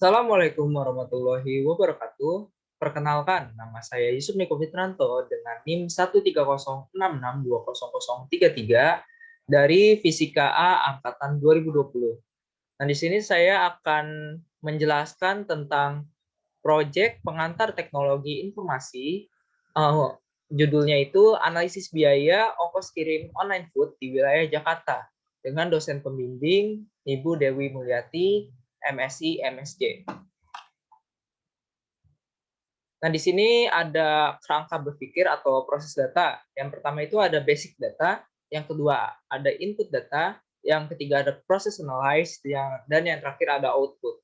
Assalamualaikum warahmatullahi wabarakatuh. Perkenalkan, nama saya Yusuf Niko Fitranto dengan NIM 13066200033 dari Fisika A angkatan 2020. Nah, di sini saya akan menjelaskan tentang proyek pengantar teknologi informasi. Judulnya itu Analisis Biaya Ongkos Kirim Online Food di Wilayah Jakarta dengan dosen pembimbing Ibu Dewi Mulyati, MSI, MSJ. Nah, di sini ada kerangka berpikir atau proses data. Yang pertama itu ada basic data, yang kedua ada input data, yang ketiga ada process analyze, dan yang terakhir ada output.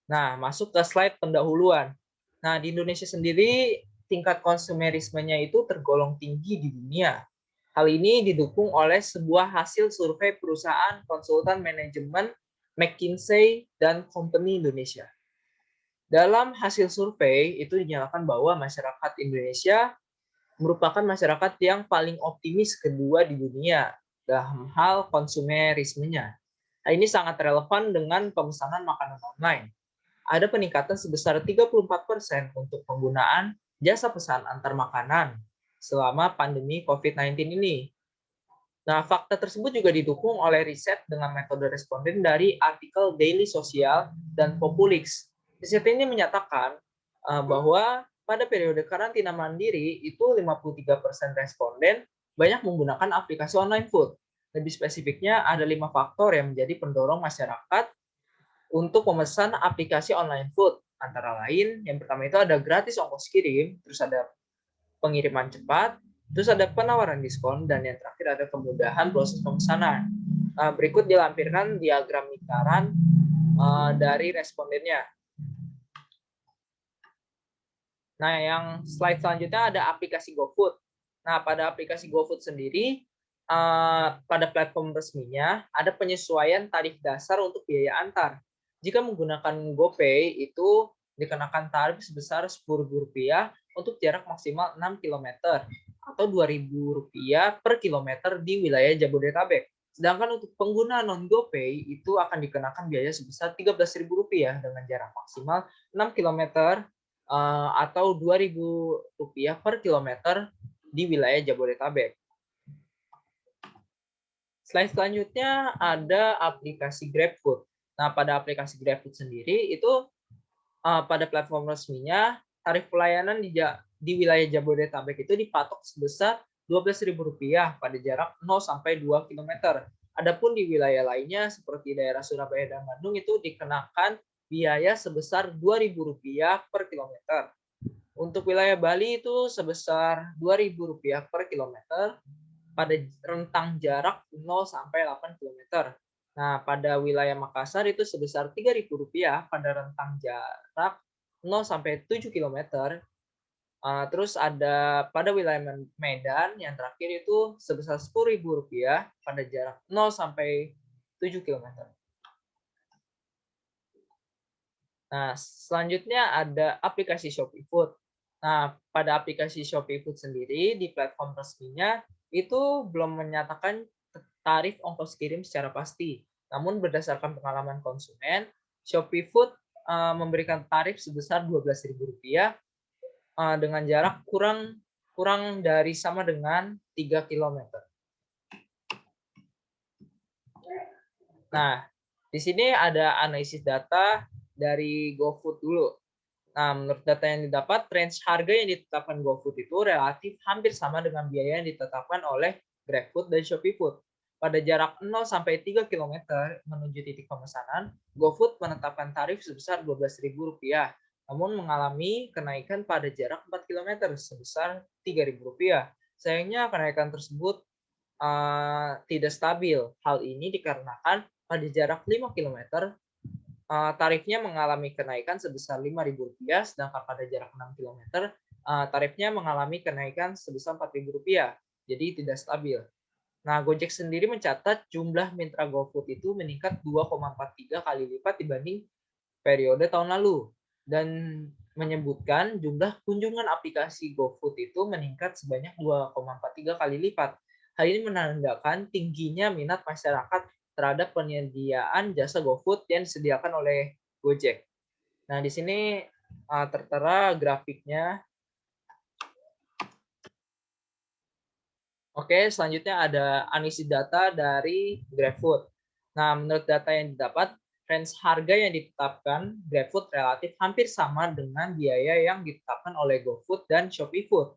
Nah, masuk ke slide pendahuluan. Nah, di Indonesia sendiri tingkat konsumerismenya itu tergolong tinggi di dunia. Hal ini didukung oleh sebuah hasil survei perusahaan konsultan manajemen McKinsey dan Company Indonesia. Dalam hasil survei itu dinyatakan bahwa masyarakat Indonesia merupakan masyarakat yang paling optimis kedua di dunia dalam hal konsumerismenya. Nah, ini sangat relevan dengan pemesanan makanan online. Ada peningkatan sebesar 34% untuk penggunaan jasa pesan antar makanan selama pandemi COVID-19 ini. Nah, fakta tersebut juga didukung oleh riset dengan metode responden dari artikel Daily Social dan Populix. Riset ini menyatakan bahwa pada periode karantina mandiri itu 53% responden banyak menggunakan aplikasi online food. Lebih spesifiknya ada 5 faktor yang menjadi pendorong masyarakat untuk memesan aplikasi online food. Antara lain, yang pertama itu ada gratis ongkos kirim, terus ada pengiriman cepat, terus ada penawaran diskon, dan yang terakhir ada kemudahan proses pemesanan. Berikut dilampirkan diagram lingkaran dari respondennya. Nah, yang slide selanjutnya ada aplikasi GoFood. Nah, pada aplikasi GoFood sendiri, pada platform resminya ada penyesuaian tarif dasar untuk biaya antar. Jika menggunakan GoPay itu dikenakan tarif sebesar Rp10.000 untuk jarak maksimal 6 km atau Rp2.000 per kilometer di wilayah Jabodetabek. Sedangkan untuk pengguna non-GoPay itu akan dikenakan biaya sebesar Rp13.000 dengan jarak maksimal 6 km atau Rp2.000 per kilometer di wilayah Jabodetabek. Slide selanjutnya ada aplikasi GrabFood. Nah, pada aplikasi GrabFood sendiri itu pada platform resminya tarif pelayanan di wilayah Jabodetabek itu dipatok sebesar Rp12.000 pada jarak 0 sampai 2 km. Adapun di wilayah lainnya seperti daerah Surabaya dan Bandung itu dikenakan biaya sebesar Rp2.000 per kilometer. Untuk wilayah Bali itu sebesar Rp2.000 per kilometer pada rentang jarak 0 sampai 8 km. Nah, pada wilayah Makassar itu sebesar Rp3.000 pada rentang jarak 0 sampai 7 km. Terus ada pada wilayah Medan yang terakhir itu sebesar Rp10.000 pada jarak 0 sampai 7 km. Nah, selanjutnya ada aplikasi Shopee Food. Nah, pada aplikasi Shopee Food sendiri di platform resminya itu belum menyatakan tarif ongkos kirim secara pasti. Namun berdasarkan pengalaman konsumen, Shopee Food memberikan tarif sebesar Rp12.000 dengan jarak kurang dari sama dengan 3 km. Nah, di sini ada analisis data dari GoFood dulu. Nah, menurut data yang didapat, range harga yang ditetapkan GoFood itu relatif hampir sama dengan biaya yang ditetapkan oleh GrabFood dan ShopeeFood. Pada jarak 0 sampai 3 km menuju titik pemesanan, GoFood menetapkan tarif sebesar Rp12.000, namun mengalami kenaikan pada jarak 4 km sebesar Rp3.000. Sayangnya kenaikan tersebut tidak stabil. Hal ini dikarenakan pada jarak 5 km tarifnya mengalami kenaikan sebesar Rp5.000, sedangkan pada jarak 6 km tarifnya mengalami kenaikan sebesar Rp4.000. Jadi tidak stabil. Nah, Gojek sendiri mencatat jumlah mitra GoFood itu meningkat 2,43 kali lipat dibanding periode tahun lalu dan menyebutkan jumlah kunjungan aplikasi GoFood itu meningkat sebanyak 2,43 kali lipat. Hal ini menandakan tingginya minat masyarakat terhadap penyediaan jasa GoFood yang disediakan oleh Gojek. Nah, di sini tertera grafiknya. Oke, selanjutnya ada analisis data dari GrabFood. Nah, menurut data yang didapat, range harga yang ditetapkan GrabFood relatif hampir sama dengan biaya yang ditetapkan oleh GoFood dan ShopeeFood.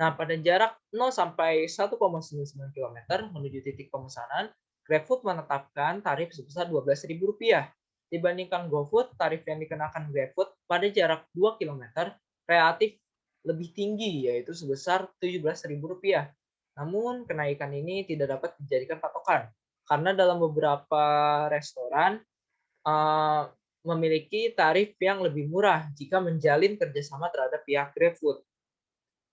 Nah, pada jarak 0 sampai 1,99 km menuju titik pemesanan, GrabFood menetapkan tarif sebesar Rp12.000. Dibandingkan GoFood, tarif yang dikenakan GrabFood pada jarak 2 km relatif lebih tinggi, yaitu sebesar Rp17.000. Namun, kenaikan ini tidak dapat dijadikan patokan, karena dalam beberapa restoran memiliki tarif yang lebih murah jika menjalin kerjasama terhadap pihak GrabFood.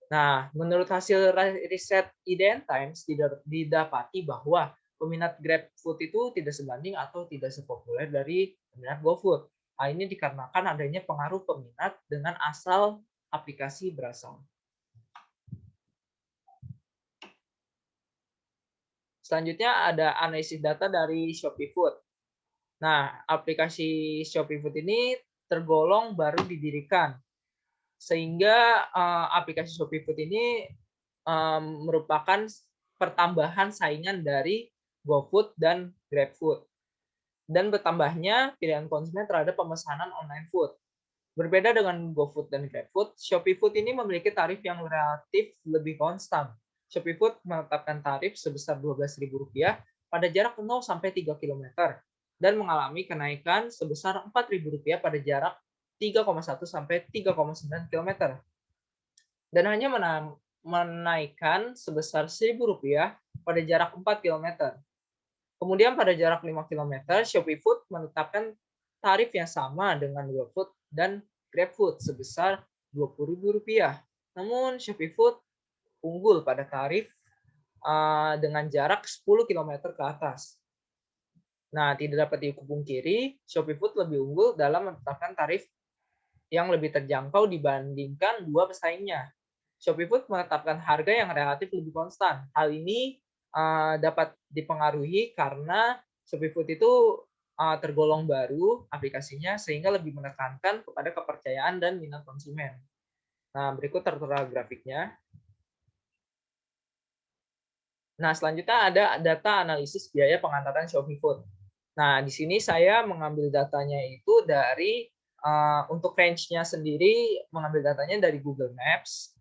Nah, menurut hasil riset IDN Times didapati bahwa peminat GrabFood itu tidak sebanding atau tidak sepopuler dari peminat GoFood. Hal ini dikarenakan adanya pengaruh peminat dengan asal aplikasi berasal. Selanjutnya ada analisis data dari ShopeeFood. Nah, aplikasi ShopeeFood ini tergolong baru didirikan, sehingga aplikasi ShopeeFood ini merupakan pertambahan saingan dari GoFood dan GrabFood. Dan bertambahnya pilihan konsumen terhadap pemesanan online food. Berbeda dengan GoFood dan GrabFood, ShopeeFood ini memiliki tarif yang relatif lebih konstan. ShopeeFood menetapkan tarif sebesar Rp12.000 pada jarak 0 sampai 3 km dan mengalami kenaikan sebesar Rp4.000 pada jarak 3,1 sampai 3,9 km. Dan hanya menaikkan sebesar Rp1.000 pada jarak 4 km. Kemudian pada jarak 5 km, ShopeeFood menetapkan tarif yang sama dengan GoFood dan GrabFood sebesar Rp20.000. Namun ShopeeFood unggul pada tarif dengan jarak 10 km ke atas. Nah, tidak dapat dipungkiri, ShopeeFood lebih unggul dalam menetapkan tarif yang lebih terjangkau dibandingkan dua pesaingnya. ShopeeFood menetapkan harga yang relatif lebih konstan. Hal ini dapat dipengaruhi karena ShopeeFood itu tergolong baru aplikasinya, sehingga lebih menekankan kepada kepercayaan dan minat konsumen. Nah, berikut tertera grafiknya. Nah, selanjutnya ada data analisis biaya pengantaran ShopeeFood. Nah, di sini saya mengambil datanya itu dari untuk range-nya sendiri, mengambil datanya dari Google Maps.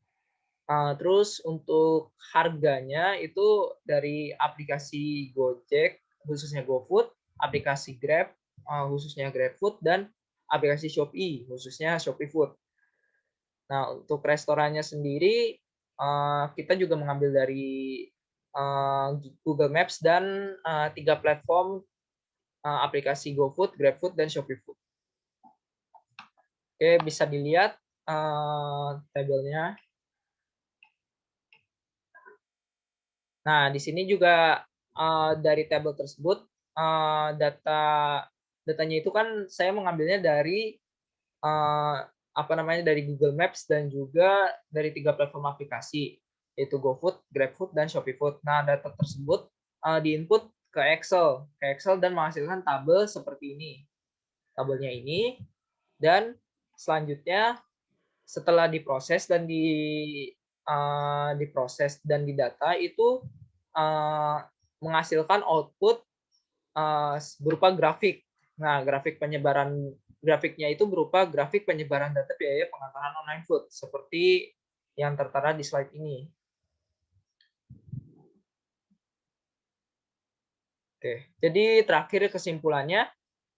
Terus untuk harganya itu dari aplikasi Gojek, khususnya GoFood, aplikasi Grab, khususnya GrabFood, dan aplikasi Shopee, khususnya ShopeeFood. Nah, untuk restorannya sendiri, kita juga mengambil dari Google Maps dan 3 platform aplikasi GoFood, GrabFood, dan ShopeeFood. Oke, bisa dilihat tabelnya. Nah, di sini juga dari tabel tersebut datanya itu kan saya mengambilnya dari dari Google Maps dan juga dari 3 platform aplikasi, yaitu GoFood, GrabFood, dan ShopeeFood. Nah, data tersebut diinput ke Excel dan menghasilkan tabel seperti ini. Tabelnya ini, dan selanjutnya setelah diproses dan didata itu menghasilkan output berupa grafik. Nah, grafiknya itu berupa grafik penyebaran data biaya pengantaran online food seperti yang tertera di slide ini. Oke, jadi terakhir kesimpulannya,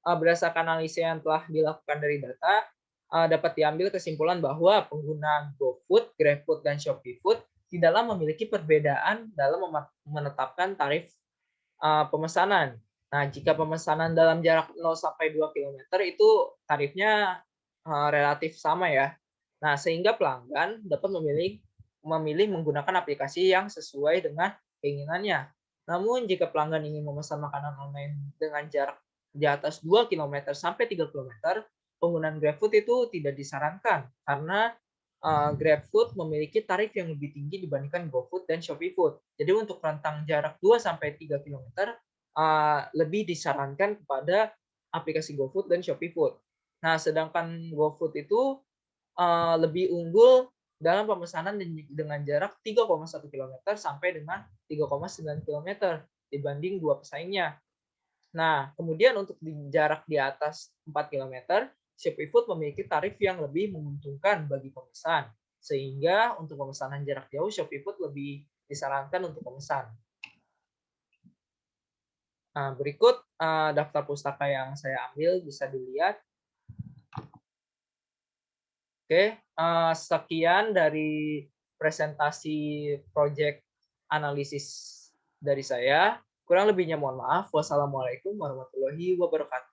berdasarkan analisa yang telah dilakukan dari data, dapat diambil kesimpulan bahwa pengguna GoFood, GrabFood, dan ShopeeFood tidaklah memiliki perbedaan dalam menetapkan tarif pemesanan. Nah, jika pemesanan dalam jarak 0 sampai 2 km itu tarifnya relatif sama ya. Nah, sehingga pelanggan dapat memilih menggunakan aplikasi yang sesuai dengan keinginannya. Namun, jika pelanggan ingin memesan makanan online dengan jarak di atas 2 km sampai 3 km, penggunaan GrabFood itu tidak disarankan karena GrabFood memiliki tarif yang lebih tinggi dibandingkan GoFood dan ShopeeFood. Jadi untuk rentang jarak 2 sampai 3 km, lebih disarankan kepada aplikasi GoFood dan Shopee Food. Nah, sedangkan GoFood itu lebih unggul dalam pemesanan dengan jarak 3,1 kilometer sampai dengan 3,9 kilometer dibanding dua pesaingnya. Nah, kemudian untuk jarak di atas 4 kilometer, Shopee Food memiliki tarif yang lebih menguntungkan bagi pemesan. Sehingga untuk pemesanan jarak jauh, Shopee Food lebih disarankan untuk pemesan. Nah, berikut daftar pustaka yang saya ambil bisa dilihat. Oke, sekian dari presentasi project analisis dari saya. Kurang lebihnya mohon maaf. Wassalamualaikum warahmatullahi wabarakatuh.